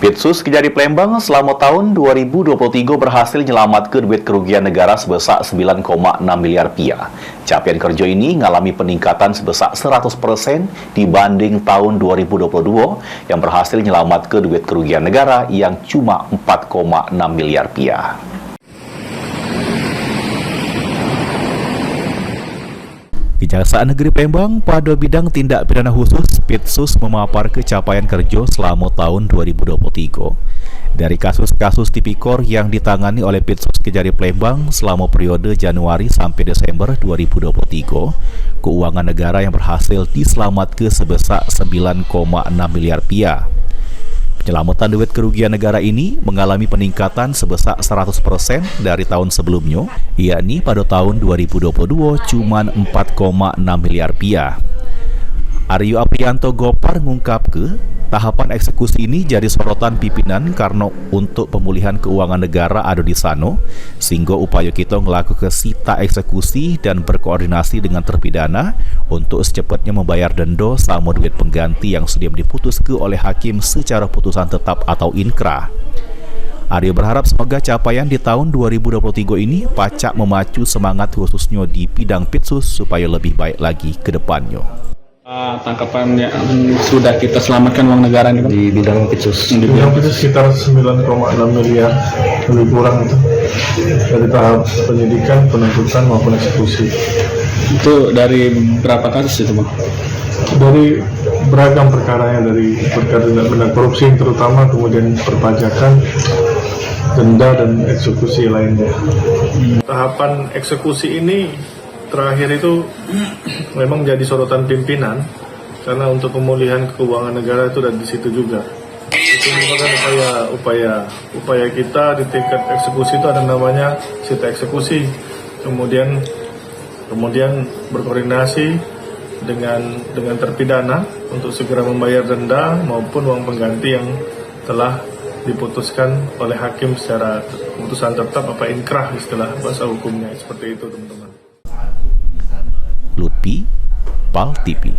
Pitsus Kejari Palembang selama tahun 2023 berhasil menyelamatkan duit kerugian negara sebesar 9,6 miliar rupiah. Capaian kerja ini mengalami peningkatan sebesar 100% dibanding tahun 2022 yang berhasil menyelamatkan duit kerugian negara yang cuma 4,6 miliar rupiah. Kejaksaan Negeri Palembang pada bidang tindak pidana khusus Pitsus memapar capaian kerja selama tahun 2023. Dari kasus-kasus tipikor yang ditangani oleh Pitsus Kejari Palembang selama periode Januari sampai Desember 2023, keuangan negara yang berhasil diselamatkan sebesar 9,6 miliar rupiah. Penyelamatan duit kerugian negara ini mengalami peningkatan sebesar 100% dari tahun sebelumnya, yakni pada tahun 2022 cuma 4,6 miliar rupiah. Aryo Aprianto Gopar mengungkap tahapan eksekusi ini jadi sorotan pimpinan karena untuk pemulihan keuangan negara ada di sana, sehingga upaya kita melakukan sita eksekusi dan berkoordinasi dengan terpidana untuk secepatnya membayar denda sama duit pengganti yang sudah diputuskan oleh hakim secara putusan tetap atau inkrah. Aryo berharap semoga capaian di tahun 2023 ini pacak memacu semangat khususnya di bidang Pitsus supaya lebih baik lagi ke depannya. Tangkapan yang sudah kita selamatkan uang negara ini di bidang Pitsus. Di bidang Pitsus sekitar 9,6 miliar lebih kurang itu dari tahap penyidikan, penuntutan maupun eksekusi. Itu dari berapa kasus itu, Bang? Dari beragam perkaranya, dari perkara tindak pidana korupsi terutama, kemudian perpajakan, denda dan eksekusi lainnya. Tahapan eksekusi ini terakhir itu memang jadi sorotan pimpinan karena untuk pemulihan keuangan negara itu dan di situ juga. Itu merupakan upaya kita di tingkat eksekusi itu ada namanya sita eksekusi. Kemudian berkoordinasi dengan terpidana untuk segera membayar denda maupun uang pengganti yang telah diputuskan oleh hakim secara putusan tetap inkrah istilah bahasa hukumnya, seperti itu teman-teman. Lutfi, PAL TV.